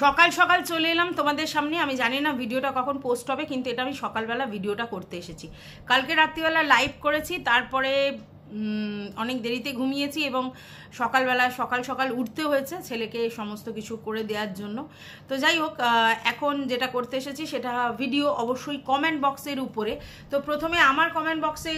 সকাল সকাল চলে এলাম তোমাদের সামনে। আমি জানি না ভিডিওটা কখন পোস্ট হবে, কিন্তু এটা আমি সকালবেলা ভিডিওটা করতে এসেছি। কালকে রাত্রিবেলা লাইভ করেছি, তারপরে অনেক দেরিতে ঘুমিয়েছি এবং সকালবেলা সকাল সকাল উঠতে হয়েছে ছেলেকে সমস্ত কিছু করে দেওয়ার জন্য। তো যাই হোক, এখন যেটা করতে এসেছি সেটা ভিডিও অবশ্যই কমেন্ট বক্সের উপরে। তো প্রথমে আমার কমেন্ট বক্সে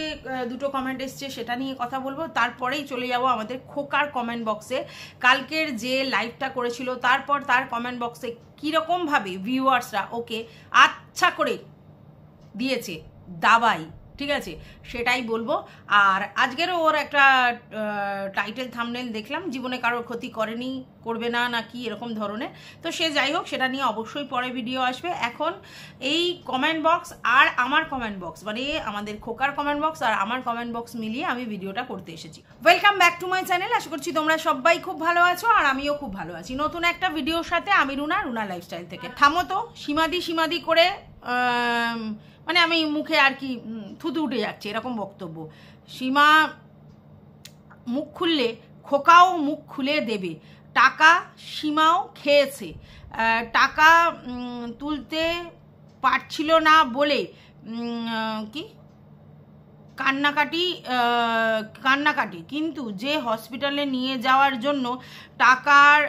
দুটো কমেন্ট এসছে, সেটা নিয়ে কথা বলবো, তারপরেই চলে যাব আমাদের খোকার কমেন্ট বক্সে। কালকের যে লাইভটা করেছিল তারপর তার কমেন্ট বক্সে কীরকমভাবে ভিউয়ার্সরা ওকে আচ্ছা করে দিয়েছে দাবাই, ঠিক আছে, সেটাই বলবো। আর আজকেরও ওর একটা টাইটেল থাম্বনেল দেখলাম, জীবনে কারোর ক্ষতি করেনি, করবে না, না কি এরকম ধরনের। তো সে যাই হোক, সেটা নিয়ে অবশ্যই পরে ভিডিও আসবে। এখন এই কমেন্ট বক্স আর আমার কমেন্ট বক্স, মানে আমাদের খোকার কমেন্ট বক্স আর আমার কমেন্ট বক্স মিলিয়ে আমি ভিডিওটা করতে এসেছি। Welcome back to my channel. আশা করছি তোমরা সবাই খুব ভালো আছো আর আমিও খুব ভালো আছি। নতুন একটা ভিডিওর সাথে আমি রুনা লাইফস্টাইল থেকে। থামো তো, সীমাদি করে মানে আমি মুখে আর কি থুতু উঠে যাচ্ছে এরকম বক্তব্য। সীমা মুখ খুললে খোকাও মুখ খুলে দেবে। টাকা সীমাও খেয়েছে, টাকা তুলতে পারছিল না বলে কি কান্নাকাটি, কিন্তু যে হসপিটালে নিয়ে যাওয়ার জন্য টাকার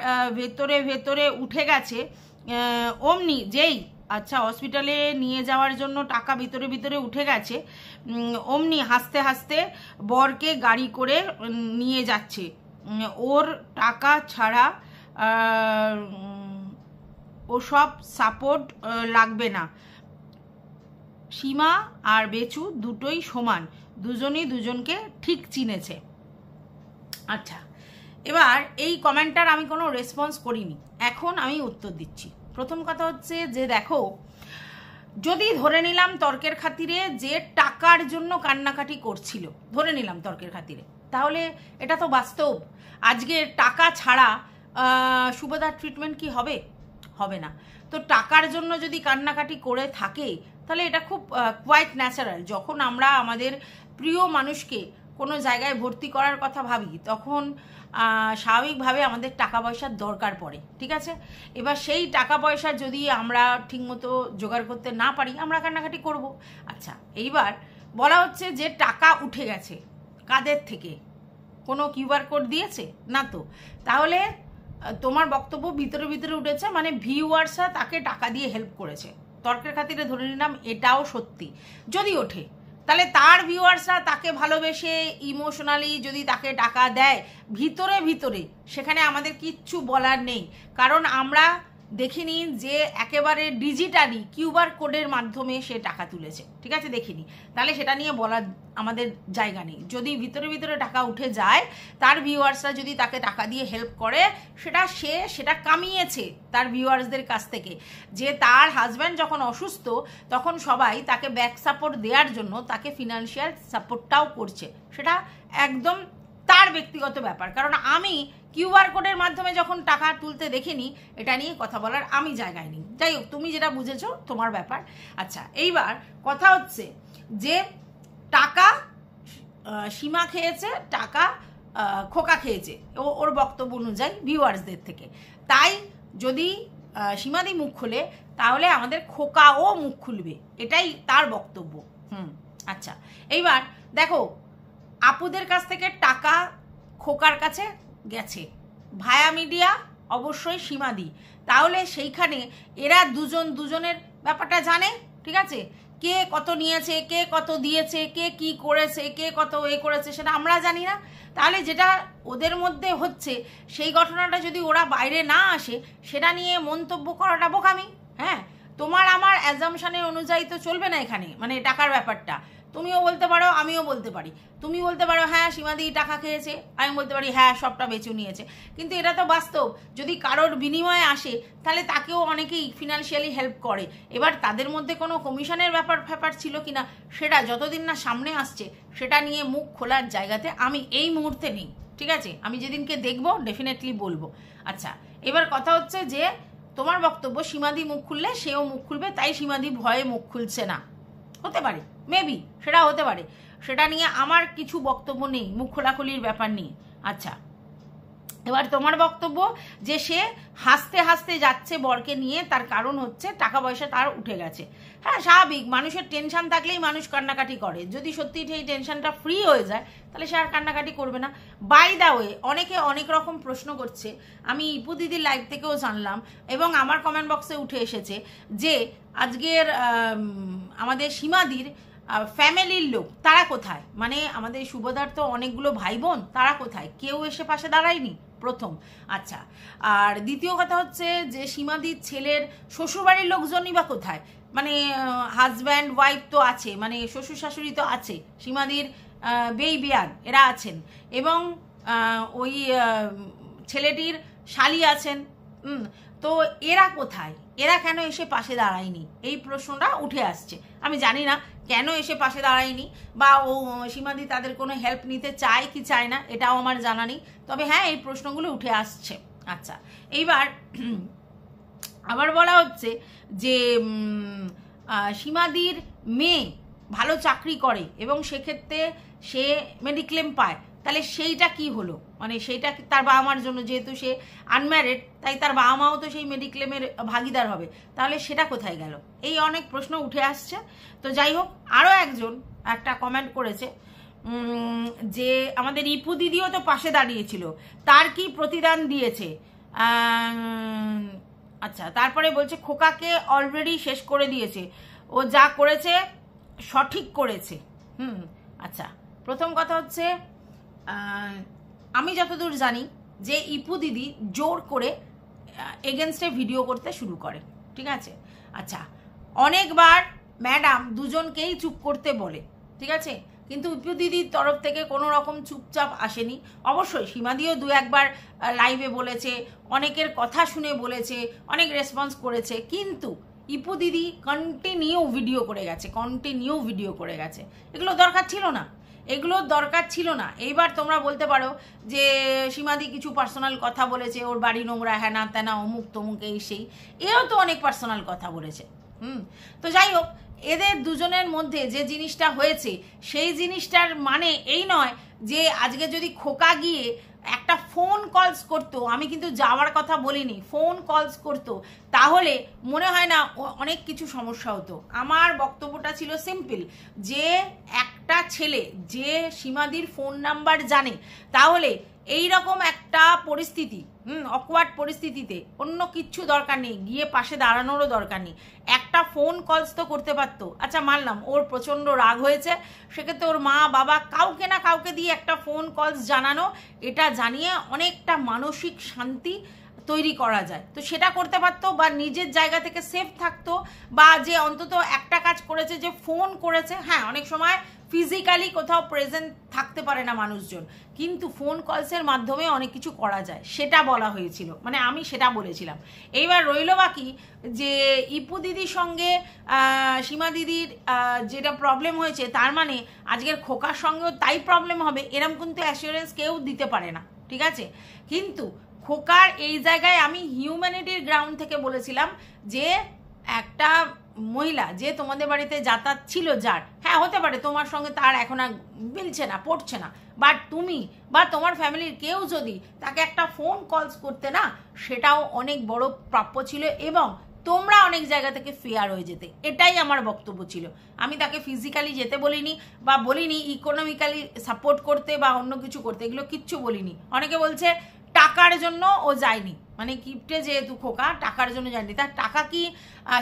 ভেতরে উঠে গেছে, অমনি যেই আচ্ছা হসপিটালে নিয়ে যাওয়ার জন্য টাকা ভিতরে উঠে গেছে, অমনি হাসতে হাসতে বরকে গাড়ি করে নিয়ে যাচ্ছে। ওর টাকা ছাড়া ওসব সাপোর্ট লাগবে না। সীমা আর বেচু দুটোই সমান, দুজনই দুজনকে ঠিক চিনেছে। আচ্ছা, এবার এই কমেন্টটার আমি কোনো রেসপন্স করিনি, এখন আমি উত্তর দিচ্ছি। প্রথম কথা হচ্ছে যে দেখো, যদি ধরে নিলাম তর্কের খাতিরে যে টাকার জন্য কান্নাকাটি করছিল, ধরে নিলাম তর্কের খাতিরে, তাহলে এটা তো বাস্তব। আজকে টাকা ছাড়া সুভদ্রার ট্রিটমেন্ট কি হবে? হবে না। তো টাকার জন্য যদি কান্নাকাটি করে থাকে তাহলে এটা খুব কোয়াইট ন্যাচারাল। যখন আমরা আমাদের প্রিয় মানুষকে কোনো জায়গায় ভর্তি করার কথা ভাবি, তখন স্বাভাবিকভাবে আমাদের টাকা পয়সার দরকার পড়ে, ঠিক আছে। এবার সেই টাকা পয়সা যদি আমরা ঠিকমতো জোগাড় করতে না পারি, আমরা কান্নাকাটি করব। আচ্ছা, এইবার বলা হচ্ছে যে টাকা উঠে গেছে, কাদের থেকে? কোনো কিউআর কোড দিয়েছে না তো? তাহলে তোমার বক্তব্য ভিতরে উঠেছে, মানে ভিউয়ার্সরা তাকে টাকা দিয়ে হেল্প করেছে। তর্কের খাতিরে ধরে নিলাম এটাও সত্যি। যদি ওঠে তাহলে তার ভিউয়ার্সরা তাকে ভালোবেসে ইমোশনালি যদি তাকে টাকা দেয় ভিতরে, সেখানে আমাদের কিচ্ছু বলার নেই, কারণ আমরা দেখিনি যে একেবারে ডিজিটালি কিউআর কোডের মাধ্যমে সে টাকা তুলেছে, ঠিক আছে, দেখিনি। তাহলে সেটা নিয়ে বলার আমাদের জায়গা নেই। যদি ভিতরে টাকা উঠে যায়, তার ভিউয়ার্সরা যদি তাকে টাকা দিয়ে হেল্প করে, সেটা কামিয়েছে তার ভিউয়ার্সদের কাছ থেকে। যে তার হাজব্যান্ড যখন অসুস্থ, তখন সবাই তাকে ব্যাক সাপোর্ট দেওয়ার জন্য তাকে ফিনান্সিয়াল সাপোর্টটাও করছে, সেটা একদম তার ব্যক্তিগত ব্যাপার। কারণ আমি কিউআর কোডের মাধ্যমে যখন টাকা তুলতে দেখিনি, এটা নিয়ে কথা বলার আমি জায়গায় নেই। যাই হোক, তুমি যেটা বুঝেছো তোমার ব্যাপার। আচ্ছা, এইবার কথা হচ্ছে যে টাকা সীমা খেয়েছে, টাকা খোকা খেয়েছে ওর বক্তব্য অনুযায়ী ভিউয়ার্সদের থেকে। তাই যদি সীমাদি মুখ খুলে, তাহলে আমাদের খোকাও মুখ খুলবে, এটাই তার বক্তব্য। আচ্ছা, এইবার দেখো, আপুদের কাছ থেকে টাকা খোকার কাছে গেছে ভায়া মিডিয়া, অবশ্যই সীমাদি। তাহলে সেইখানে এরা দুজনের ব্যাপারটা জানে, ঠিক আছে। কে কত নিয়েছে, কে কত দিয়েছে, কে কি করেছে, কে কত করেছে, সেটা আমরা জানি না। তাহলে যেটা ওদের মধ্যে হচ্ছে, সেই ঘটনাটা যদি ওরা বাইরে না আসে, সেটা নিয়ে মন্তব্য করাটা বোকামি। হ্যাঁ, তোমার আমার অ্যাজামশনের অনুযায়ী তো চলবে না এখানে, মানে টাকার ব্যাপারটা। তুমিও বলতে পারো, আমিও বলতে পারি। তুমি বলতে পারো হ্যাঁ সীমাদি টাকা খেয়েছে, আমি বলতে পারি হ্যাঁ সবটা বেচু নিয়েছে। কিন্তু এটা তো বাস্তব। যদি কারোর বিনিময়ে আসে, তাহলে তাকেও অনেকেই ফিনান্সিয়ালি হেল্প করে। এবার তাদের মধ্যে কোনো কমিশনের ব্যাপার ছিল কিনা, সেটা যতদিন না সামনে আসছে, সেটা নিয়ে মুখ খোলার জায়গাতে আমি এই মুহূর্তে নেই, ঠিক আছে। আমি যেদিনকে দেখবো ডেফিনেটলি বলবো। আচ্ছা, এবার কথা হচ্ছে যে তোমার বক্তব্য সীমাদি মুখ খুললে সেও মুখ খুলবে, তাই সীমাদি ভয়ে মুখ খুলছে না, হতে পারে, মেবি সেটা হতে পারে। সেটা নিয়ে আমার কিছু বক্তব্য নেই, মুখ খোলাখুলির ব্যাপার নিয়ে। আচ্ছা, এবার তোমার বক্তব্য যে সে হাসতে হাসতে যাচ্ছে বরকে নিয়ে, তার কারণ হচ্ছে টাকা পয়সা তার উঠে গেছে। হ্যাঁ, স্বাভাবিক, মানুষের টেনশন থাকলেই মানুষ কান্নাকাটি করে। যদি সত্যি সেই টেনশনটা ফ্রি হয়ে যায় তাহলে সে আর কান্নাকাটি করবে না। বাই দা ওয়ে, অনেকে অনেক রকম প্রশ্ন করছে, আমি ইপু দিদির লাইভ থেকেও জানলাম এবং আমার কমেন্ট বক্সে উঠে এসেছে যে আজকের আমাদের সীমাদির ফ্যামিলির লোক তারা কোথায়, মানে আমাদের শুভদার তো অনেকগুলো ভাই বোন, তারা কোথায়, কেউ এসে পাশে দাঁড়ায়নি প্রথম। আচ্ছা, আর দ্বিতীয় কথা হচ্ছে যে সীমাদির ছেলের শ্বশুরবাড়ির লোকজনই বা কোথায়, মানে হাজব্যান্ড ওয়াইফ তো আছে, মানে শ্বশুর শাশুড়ি তো আছে, সীমাদির বেই বিয়ান এরা আছেন, এবং ওই ছেলেটির শালি আছেন। তো এরা কোথায়, এরা কেন এসে পাশে দাঁড়ায়নি, এই প্রশ্নটা উঠে আসছে। আমি জানি না কেন এসে পাশে দাঁড়ায়নি, বা ও সীমাদি তাদের কোনো হেল্প নিতে চায় কি চায় না এটাও আমার জানা নেই, তবে হ্যাঁ এই প্রশ্নগুলো উঠে আসছে। আচ্ছা, এইবার আবার বলা হচ্ছে যে সীমাদির মেয়ে ভালো চাকরি করে এবং সেক্ষেত্রে সে মেডিক্লেম পায়, তাহলে সেইটা কি হলো, মানে সেইটা তার বাবা মার জন্য, যেহেতু সে আনম্যারিড তাই তার বাবা মাও তো সেই মেডিক্লেমের ভাগিদার হবে, তাহলে সেটা কোথায় গেল, এই অনেক প্রশ্ন উঠে আসছে। তো যাই হোক, আরও একজন একটা কমেন্ট করেছে যে আমাদের ইপু দিদিও তো পাশে দাঁড়িয়েছিল, তার কি প্রতিদান দিয়েছে। আচ্ছা, তারপরে বলছে খোকাকে অলরেডি শেষ করে দিয়েছে, ও যা করেছে সঠিক করেছে। আচ্ছা, প্রথম কথা হচ্ছে আমি যতদূর জানি যে ইপু দিদি জোর করে এগেনস্টে ভিডিও করতে শুরু করে, ঠিক আছে। আচ্ছা, অনেকবার ম্যাডাম দুজনকেই চুপ করতে বলে, ঠিক আছে, কিন্তু ইপু দিদির তরফ থেকে কোনো রকম চুপচাপ আসেনি। অবশ্যই সীমাদিও দু একবার লাইভে বলেছে, অনেকের কথা শুনে বলেছে, অনেক রেসপন্স করেছে, কিন্তু ইপু দিদি কন্টিনিউ ভিডিও করে গেছে। এগুলো দরকার ছিল না, এগুলোর দরকার ছিল না। এইবার তোমরা বলতে পারো যে সীমাদি কিছু পার্সোনাল কথা বলেছে, ওর বাড়ি নোংরা, হ্যানা ত্যানা, অমুক তমুক, এই সেই, এও তো অনেক পার্সোনাল কথা বলেছে। তো যাই হোক, এদের দুজনের মধ্যে যে জিনিসটা হয়েছে সেই জিনিসটার মানে এই নয় যে আজকে যদি খোকা গিয়ে একটা ফোন কলস করতো, আমি কিন্তু যাওয়ার কথা বলিনি, ফোন কলস করতো, তাহলে মনে হয় না অনেক কিছু সমস্যা হতো। আমার বক্তব্যটা ছিল সিম্পল, যে একটা ছেলে যে সীমাদির ফোন নাম্বার জানে, তাহলে এই রকম একটা পরিস্থিতি, অকওয়ার্ড পরিস্থিতিতে অন্য কিচ্ছু দরকার নেই, গিয়ে পাশে দাঁড়ানোরও দরকার নেই, একটা ফোন কলস তো করতে পারতো। আচ্ছা, মানলাম ওর প্রচণ্ড রাগ হয়েছে, সেক্ষেত্রে ওর মা বাবা কাউকে না কাউকে দিয়ে একটা ফোন কলস জানানো, এটা জানিয়ে অনেকটা মানসিক শান্তি তৈরি করা যায়, তো সেটা করতে পারতো, বা নিজের জায়গা থেকে সেফ থাকতো, বা যে অন্তত একটা কাজ করেছে যে ফোন করেছে। হ্যাঁ, অনেক সময় ফিজিক্যালি কোথাও প্রেজেন্ট থাকতে পারে না মানুষজন, কিন্তু ফোন কলসের মাধ্যমে অনেক কিছু করা যায়, সেটা বলা হয়েছিল, মানে আমি সেটা বলেছিলাম। এইবার রইল বাকি যে ইপু দিদির সঙ্গে সীমা দিদির যেটা প্রবলেম হয়েছে, তার মানে আজকের খোকার সঙ্গেও তাই প্রবলেম হবে এরম কিন্তু অ্যাসিওরেন্স কেউ দিতে পারে না, ঠিক আছে। কিন্তু খোকার এই জায়গায় আমি হিউম্যানিটির গ্রাউন্ড থেকে বলেছিলাম যে একটা মহিলা যে তোমাদের বাড়িতে যাতায়াত ছিল, যার, হ্যাঁ হতে পারে তোমার সঙ্গে তার এখন আর মিলছে না, পড়ছে না, বাট তুমি বা তোমার ফ্যামিলির কেউ যদি তাকে একটা ফোন কলস করতে না, সেটাও অনেক বড় প্রাপ্য ছিল, এবং তোমরা অনেক জায়গা থেকে ফেয়ার হয়ে যেতে, এটাই আমার বক্তব্য ছিল। আমি তাকে ফিজিক্যালি যেতে বলিনি, বা বলিনি ইকোনমিক্যালি সাপোর্ট করতে বা অন্য কিছু করতে, এগুলো কিচ্ছু বলিনি। অনেকে বলছে টাকার জন্য ও যায়নি, মানে কিপ্টে যেহেতু খোকা টাকার জন্য যায়নি, তার টাকা কি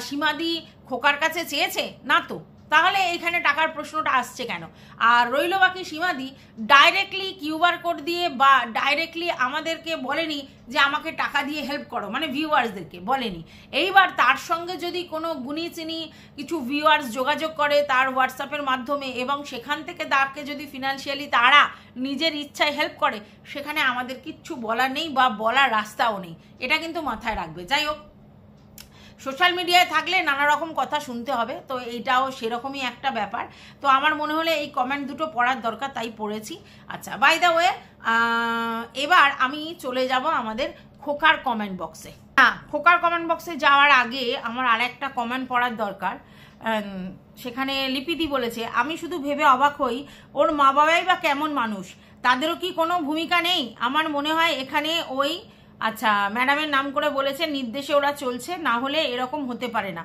সীমাদি খোকার কাছে চেয়েছে না তো, তাহলে এখানে টাকার প্রশ্নটা আসছে কেন। আর রইল বাকি সীমাদি ডাইরেক্টলি কিউআর কোড দিয়ে বা ডাইরেক্টলি আমাদেরকে বলেনি যে আমাকে টাকা দিয়ে হেল্প করো, মানে ভিউয়ার্সদেরকে বলেনি। এইবার তার সঙ্গে যদি কোনো গুণী চিনি কিছু ভিউয়ার্স যোগাযোগ করে তার হোয়াটসঅ্যাপের মাধ্যমে, এবং সেখান থেকে তাকে যদি ফিনান্সিয়ালি তারা নিজের ইচ্ছায় হেল্প করে, সেখানে আমাদের কিচ্ছু বলার নেই বা বলার রাস্তাও নেই, এটা কিন্তু মাথায় রাখবে। যাই হোক, সোশ্যাল মিডিয়ায় থাকলে নানা রকম কথা শুনতে হবে, তো এইটাও সেরকমই একটা ব্যাপার। তো আমার মনে হলে এই কমেন্ট দুটো পড়ার দরকার, তাই পড়েছি। আচ্ছা, বাই দ্য ওয়ে, এবার আমি চলে যাব আমাদের খোকার কমেন্ট বক্সে। হ্যাঁ, খোকার কমেন্ট বক্সে যাওয়ার আগে আমার আর একটা কমেন্ট পড়ার দরকার। সেখানে লিপিদি বলেছে, আমি শুধু ভেবে অবাক হই ওর মা বাবাই বা কেমন মানুষ, তাদেরও কি কোনো ভূমিকা নেই? আমার মনে হয় এখানে ওই আচ্ছা ম্যাডামের নাম করে বলেছে, নির্দেশে ওরা চলছে, না হলে এরকম হতে পারে না।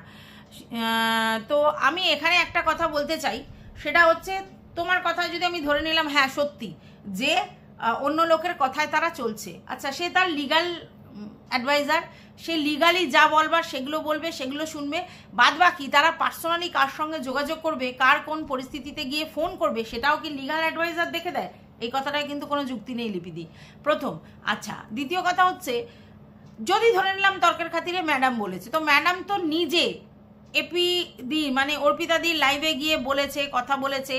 তো আমি এখানে একটা কথা বলতে চাই, সেটা হচ্ছে তোমার কথা যদি আমি ধরে নিলাম হ্যাঁ সত্যি যে অন্য লোকের কথায় তারা চলছে, আচ্ছা সে তার লিগাল অ্যাডভাইজার, সে লিগালি যা বলবার সেগুলো বলবে, সেগুলো শুনবে। বাদ বাকি তারা পার্সোনালি কার সঙ্গে যোগাযোগ করবে, কার কোন পরিস্থিতিতে গিয়ে ফোন করবে, সেটাও কি লিগাল অ্যাডভাইজার দেখে দেয়? এই কথাটায় কিন্তু কোনো যুক্তি নেই লিপিদি, প্রথম। আচ্ছা দ্বিতীয় কথা হচ্ছে, যদি ধরে নিলাম তর্কের খাতিরে ম্যাডাম বলেছে, তো ম্যাডাম তো নিজে এপি দি মানে অর্পিতাদির লাইভে গিয়ে বলেছে, কথা বলেছে,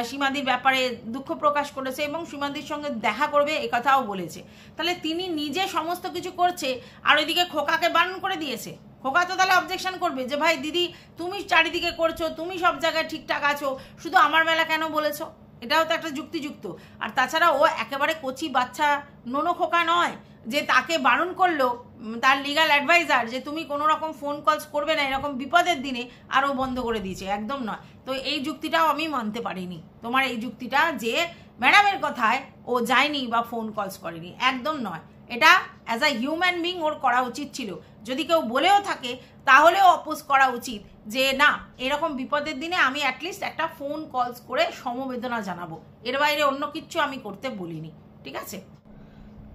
সীমাদির ব্যাপারে দুঃখ প্রকাশ করেছে এবং সীমাদির সঙ্গে দেখা করবে এ কথাও বলেছে। তাহলে তিনি নিজে সমস্ত কিছু করছে, আর ওইদিকে খোকাকে বারণ করে দিয়েছে। খোকা তো তাহলে অবজেকশন করবে যে ভাই দিদি তুমি চারিদিকে করছো, তুমি সব জায়গায় ঠিকঠাক আছো, শুধু আমার বেলা কেন বলেছো? এটাও তো একটা যুক্তিযুক্ত। আর তাছাড়া ও একেবারে কচি বাচ্চা নোনো খোকা নয় যে তাকে বারণ করলো তার লিগাল অ্যাডভাইজার যে তুমি কোনো রকম ফোন কলস করবে না এরকম বিপদের দিনে, আর ও বন্ধ করে দিয়েছে, একদম নয়। তো এই যুক্তিটাও আমি মানতে পারিনি, তোমার এই যুক্তিটা যে ম্যাডামের কথায় ও যায়নি বা ফোন কলস করেনি, একদম নয়। এটা অ্যাজ আ হিউম্যান বিং ওর করা উচিত ছিল। যদি কেউ বলেও থাকে তাহলেও অপোজ করা উচিত যে না এরকম বিপদের দিনে আমি অ্যাটলিস্ট একটা ফোন কলস করে সমবেদনা জানাবো, এর বাইরে অন্য কিচ্ছু আমি করতে বলিনি, ঠিক আছে?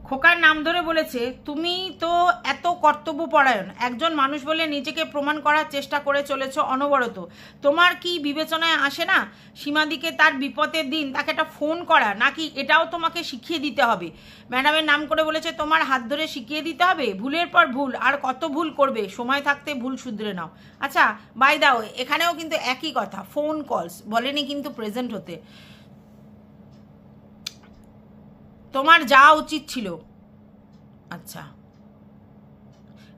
খোকার নাম ধরে বলেছে তুমি তো এত কর্তব্যপরায়ণ একজন মানুষ বলে নিজেকে প্রমাণ করার চেষ্টা করে চলেছ অনবরত, তোমার কি বিবেচনায় আসে না সীমাদিকে তার বিপদের দিন তাকে একটা ফোন করা, নাকি এটাও তোমাকে শিখিয়ে দিতে হবে? ম্যাডামের নাম করে বলেছে তোমার হাত ধরে শিখিয়ে দিতে হবে, ভুলের পর ভুল, আর কত ভুল করবে, সময় থাকতে ভুল শুধরে নাও। আচ্ছা বাই দাও, এখানেও কিন্তু একই কথা, ফোন কলস বলেনি কিন্তু প্রেজেন্ট হতে। তোমার যাওয়া উচিত ছিল। আচ্ছা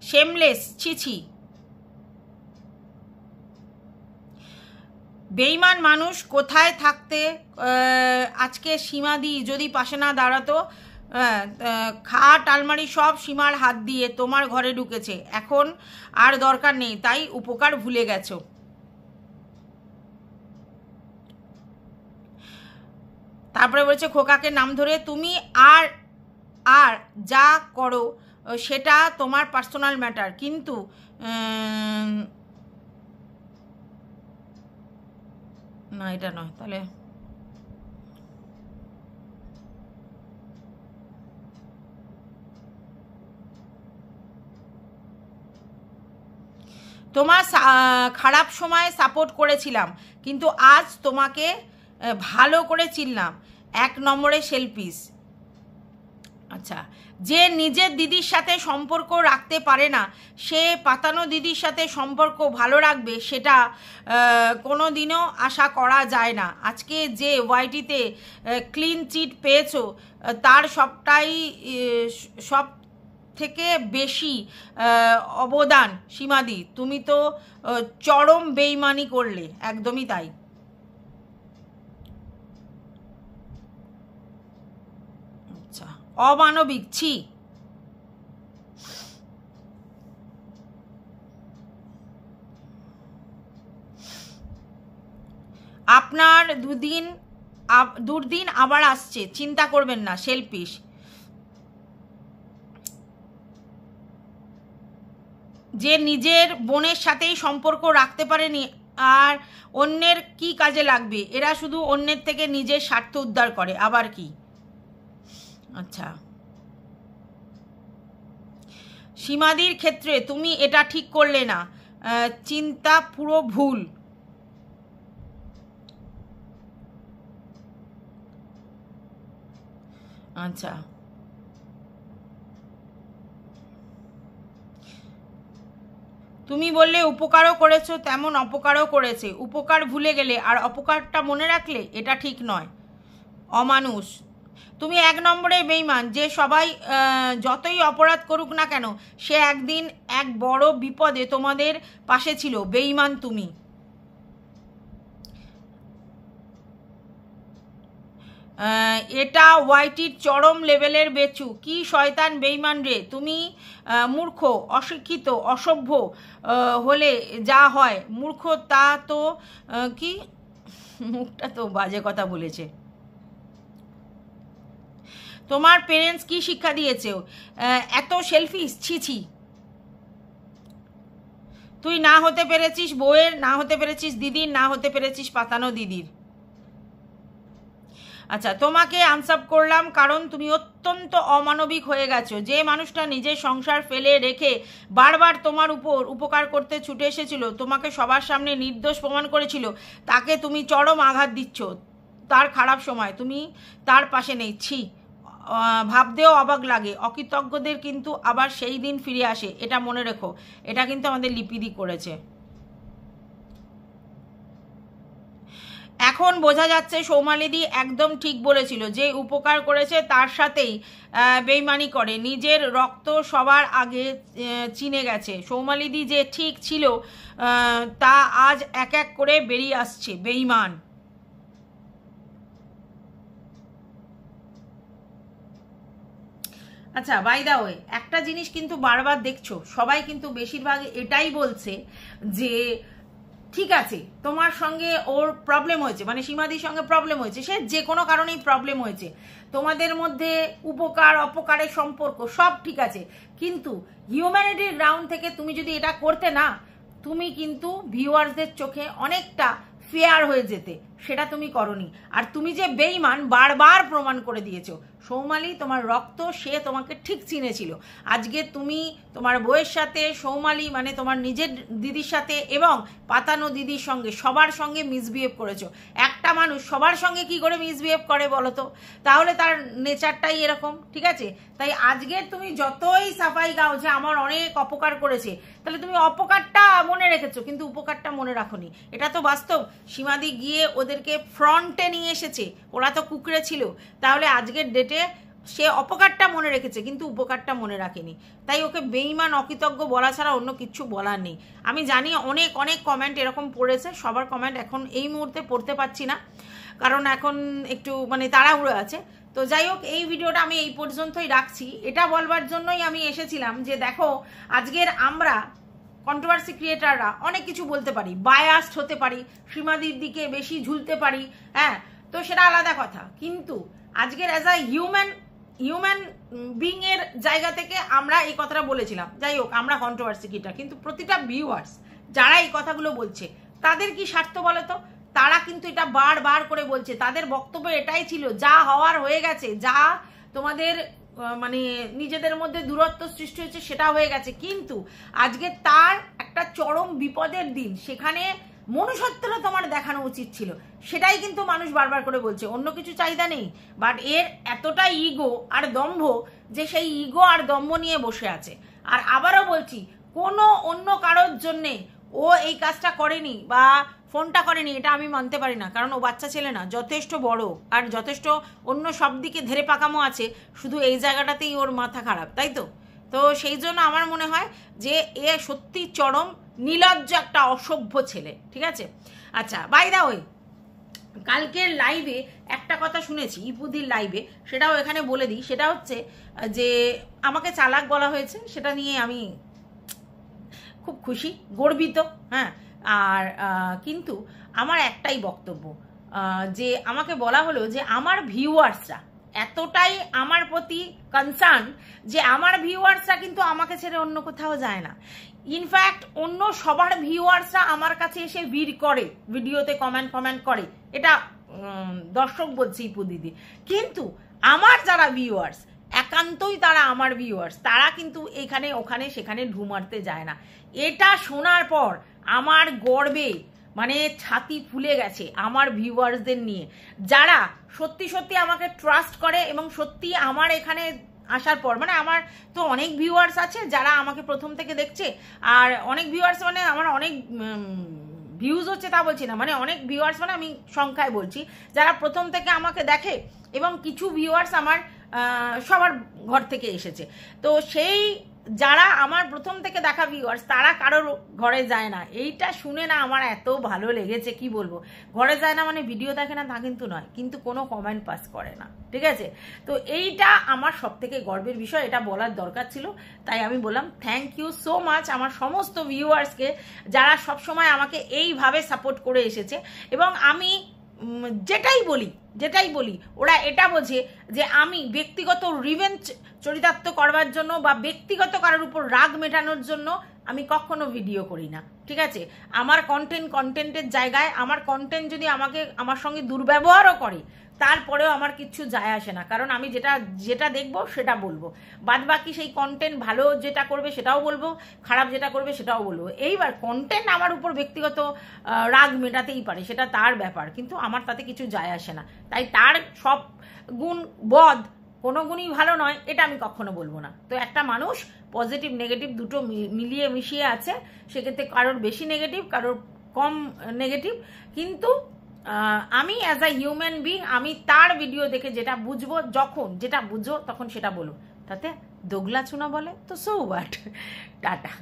শেমলেস, ছি, বেইমান মানুষ কোথায় থাকতে আজকে সীমাদি যদি পাশে না দাঁড়াতো, খাট আলমারি সব সীমার হাত দিয়ে তোমার ঘরে ঢুকেছে, এখন আর দরকার নেই, তাই উপকার ভুলে গেছো। তারপরে বলছে খোকাকে নাম ধরে তুমি আর আর যা করো সেটা তোমার পার্সোনাল ম্যাটার, কিন্তু না এটা নয়, তাহলে তোমার খারাপ সময় সাপোর্ট করেছিলাম, কিন্তু আজ তোমাকে ভালো করে চিনলাম, 1 নম্বরে সেলফিশ। আচ্ছা যে নিজের দিদির সাথে সম্পর্ক রাখতে পারে না সে পাতানো দিদির সাথে সম্পর্ক ভালো রাখবে সেটা কোনো দিনও আশা করা যায় না। আজকে যে ওয়াইটিতে ক্লিন চিট পেয়েছো তার সবটাই সব থেকে বেশি অবদান সীমাদি, তুমি তো চরম বেইমানি করলে, একদমই তাই। আচ্ছা অমানবিক, ছি। আপনার দুর্দিন আবার আসছে, চিন্তা করবেন না, সেলফিশ। যে নিজের বোনের সাথেই সম্পর্ক রাখতে পারেনি আর অন্যের কি কাজে লাগবে, এরা শুধু অন্যের থেকে নিজের স্বার্থ উদ্ধার করে, আবার কি। আচ্ছা সীমাদির ক্ষেত্রে তুমি এটা ঠিক করলে না, চিন্তা পুরো ভুল। আচ্ছা তুমি বললে উপকারও করেছো, তেমন অপকারও করেছে, উপকার ভুলে গেলে আর অপকারটা মনে রাখলে এটা ঠিক নয়, অমানুষ। তুমি 1 নম্বরে বেইমান, যে সবাই যতই অপরাধ করুক না কেন সে একদিন এক বড় বিপদে তোমাদের পাশে ছিল, বেইমান তুমি। এটা ওয়াইটির চরম লেভেলের বেচু, কি শয়তান বেইমান রে তুমি, মূর্খ, অশিক্ষিত, অসভ্য হলে যা হয়, মূর্খ তা তো কি, মুখটা তো বাজে কথা বলেছে। তোমার পেরেন্টস কি শিক্ষা দিয়েছে? এত সেলফিশ, ছি। তুই না হতে পেরেছিস বউয়ের, না হতে পেরেছিস দিদির, না হতে পেরেছিস পাতানো দিদির। আচ্ছা, তোমাকে আনসাপ করলাম কারণ তুমি অত্যন্ত অমানবিক হয়ে গেছো। যে মানুষটা নিজের সংসার ফেলে রেখে বারবার তোমার উপর উপকার করতে ছুটে এসেছিল, তোমাকে সবার সামনে নির্দোষ প্রমাণ করেছিল, তাকে তুমি চরম আঘাত দিচ্ছ। তার খারাপ সময় তুমি তার পাশে নেই। ছি, ভাবতেও অবাক লাগে। অকৃতজ্ঞদের কিন্তু আবার সেই দিন ফিরে আসে, এটা মনে রেখো। এটা কিন্তু আমাদের লিপিদি করেছে। এখন বোঝা যাচ্ছে সৌমালিদি একদম ঠিক বলেছিল, যে উপকার করেছে তার সাথেই বেইমানি করে, নিজের রক্ত সবার আগে চিনে গেছে। সৌমালিদি যে ঠিক ছিল তা আজ এক এক করে বেরিয়ে আসছে। বেইমান। আচ্ছা, বাই দা ওয়ে, একটা জিনিস কিন্তু বারবার দেখছো, সবাই কিন্তু বেশিরভাগ এটাই বলছে যে ঠিক আছে তোমার সঙ্গে ওর প্রবলেম হয়েছে, মানে সীমাদির সঙ্গে প্রবলেম হয়েছে, সে যে কোনো কারণেই প্রবলেম হয়েছে, তোমাদের মধ্যে উপকার অপকারের সম্পর্ক সব ঠিক আছে, কিন্তু হিউম্যানিটির গ্রাউন্ড থেকে তুমি যদি এটা করতে না, তুমি কিন্তু ভিউয়ার্সদের চোখে অনেকটা ফেয়ার হয়ে যেতে, সেটা তুমি করনি। আর তুমি যে বেইমান বারবার প্রমাণ করে দিয়েছো। সৌমালি তোমার রক্ত, সে তোমাকে ঠিক চিনেছিল। আজকে তুমি তোমার বউয়ের সাথে, সৌমালি মানে তোমার নিজের দিদির সাথে এবং পাতানো দিদির সঙ্গে সবার সঙ্গে মিসবিহেভ করেছো। একটা মানুষ সবার সঙ্গে কি করে মিসবিহেভ করে বলো তো? তাহলে তার নেচারটাই এরকম, ঠিক আছে? তাই আজকে তুমি যতই সাফাই গাও যে আমার অনেক অপকার করেছে, তাহলে তুমি অপকারটা মনে রেখেছো কিন্তু উপকারটা মনে রাখোনি। এটা তো বাস্তব। সীমাদি গিয়ে ওদেরকে ফ্রন্টে নিয়ে এসেছে, ওরা তো কুকড়ে ছিল। তাহলে আজকের ডেটে সে অপকারটা মনে রেখেছে কিন্তু উপকারটা মনে রাখেনি। তাই ওকে বেঈমান অকৃতজ্ঞ বলা ছাড়া অন্য কিছু বলার নেই। আমি জানি অনেক অনেক কমেন্ট এরকম পড়েছে, সবার কমেন্ট এখন এই মুহূর্তে পড়তে পারছি না, কারণ এখন একটু মানে তাড়াহুড়ো আছে। তো যাই হোক, এই ভিডিওটা আমি এই পর্যন্তই রাখছি। এটা বলবার জন্যই আমি এসেছিলাম যে দেখো, আজকের আমরা কন্ট্রোভার্সি ক্রিয়েটাররা অনেক কিছু বলতে পারি, বায়াসড হতে পারি, সীমাদির দিকে বেশি ঝুলতে পারি, হ্যাঁ, তো সেটা আলাদা কথা। কিন্তু আজকের অ্যাজ আ হিউম্যান বিং এর জায়গা থেকে আমরা এই কথাটা বলেছিলাম। যাই হোক, আমরা কন্ট্রোভার্সি ক্রিয়েটার, কিন্তু প্রতিটা ভিউয়ার্স যারা এই কথাগুলো বলছে তাদের কি স্বার্থ বলো তো? তারা কিন্তু এটা বারবার করে বলছে, তাদের বক্তব্য এটাই ছিল, যা হওয়ার হয়ে গেছে, যা তোমাদের মানে নিজেদের মধ্যে দূরত্ব সৃষ্টি হয়েছে সেটা হয়ে গেছে। কিন্তু আজকে তার একটা চরম বিপদের দিন, সেখানে মনুষ্যত্বটা তোমার দেখানো উচিত ছিল, সেটাই কিন্তু মানুষ বারবার করে বলছে। অন্য কিছু চাহিদা নেই, বাট এর এতটা ইগো আর দম্ভ যে সেই ইগো আর দম্ভ নিয়ে বসে আছে। আর আবারও বলছি, কোনো অন্য কারোর জন্যে ও এই কাজটা করেনি বা ফোনটা করেনি, এটা আমি মানতে পারি না। কারণ ও বাচ্চা ছেলে না, যথেষ্ট বড় আর যথেষ্ট অন্য সব দিকে ধেরে পাকামো আছে, শুধু এই জায়গাটাতেই ওর মাথা খারাপ, তাই তো? তো সেই জন্য আমার মনে হয় যে এ সত্যি চরম নির্লজ্জ একটা অসভ্য ছেলে, ঠিক আছে? আচ্ছা, বাই দা ওয়ে, কালকের লাইভে একটা কথা শুনেছি, ইপুদির লাইভে, সেটাও এখানে বলে দিই। সেটা হচ্ছে যে আমাকে চালাক বলা হয়েছে, সেটা নিয়ে আমি খুব খুশি, গর্বিত, হ্যাঁ। আর কিন্তু আমার একটাই বক্তব্য, যে আমাকে বলা হলো যে আমার ভিউয়ার্সরা এতটাই আমার প্রতি কনসার্ন যে আমার ভিউয়ার্সরা কিন্তু আমাকে ছেড়ে অন্য কোথাও যায় না। ইনফ্যাক্ট অন্য সবার ভিউয়ার্সরা আমার কাছে এসে ভিড় করে, ভিডিওতে কমেন্ট করে, এটা দর্শক বলছি ইপু দিদি। কিন্তু আমার যারা ভিউয়ার্স, একান্তই তারা আমার ভিউয়ার্স, তারা কিন্তু এখানে ওখানে সেখানে ঢু মারতে যায় না। এটা শোনার পর আমার গর্বে মানে ছাতি ফুলে গেছে আমার ভিউয়ার্সদের নিয়ে, যারা সত্যি সত্যি আমাকে ট্রাস্ট করে এবং সত্যি আমার এখানে আসার পর, মানে আমার তো অনেক ভিউয়ার্স আছে যারা আমাকে প্রথম থেকে দেখছে, আর অনেক ভিউয়ার্স মানে আমার অনেক ভিউজ হচ্ছে তা বলছি না, মানে অনেক ভিউয়ার্স মানে আমি সংখ্যায় বলছি, যারা প্রথম থেকে আমাকে দেখে, এবং কিছু ভিউয়ার্স আমার সবার ঘর থেকে এসেছে। তো সেই যারা আমার প্রথম থেকে দেখা ভিউয়ার্স, তারা কারোর ঘরে যায় না। এইটা শুনে না আমার এত ভালো লেগেছে, কি বলবো। ঘরে যায় না মানে ভিডিও দেখে না তা কিন্তু নয়, কিন্তু কোনো কমেন্ট পাস করে না, ঠিক আছে? তো এইটা আমার সব থেকে গর্বের বিষয়, এটা বলার দরকার ছিল, তাই আমি বললাম থ্যাংক ইউ সো মাচ আমার সমস্ত ভিউয়ার্সকে, যারা সবসময় আমাকে এইভাবে সাপোর্ট করে এসেছে। এবং আমি যেটাই বলি যেটাই বলি ওরা এটা বোঝে যে আমি ব্যক্তিগত রিভেঞ্জ চরিতার্থ করবার জন্য বা ব্যক্তিগত কারোর উপর রাগ মেটানোর জন্য আমি কখনো ভিডিও করি না, ঠিক আছে? আমার কন্টেন্টের জায়গায় আমার কন্টেন্ট যদি আমার সঙ্গে দুর্ব্যবহারও করে তারপরেও আমার কিচ্ছু যায় আসে না, কারণ আমি যেটা দেখবো সেটা বলবো। বাদ বাকি সেই কন্টেন্ট ভালো যেটা করবে সেটাও বলবো, খারাপ যেটা করবে সেটাও বলবো। এইবার কন্টেন্ট আমার উপর ব্যক্তিগত রাগ মেটাতেই পারে, সেটা তার ব্যাপার, কিন্তু আমার তাতে কিছু যায় আসে না। তাই তার সব গুণ বদ কোনো গুণই ভালো নয় এটা আমি কখনো বলবো না। তো একটা মানুষ পজিটিভ নেগেটিভ দুটো মিলিয়ে মিশিয়ে আছে, সেক্ষেত্রে কারোর বেশি নেগেটিভ কারোর কম নেগেটিভ, কিন্তু আমি অ্যাজ আ হিউম্যান বিং আমি তার ভিডিও দেখে যেটা বুঝবো, যখন যেটা বুঝবো তখন সেটা বলবো। তাতে দোগলা চুনা বলে তো সো হোয়াট। টাটা।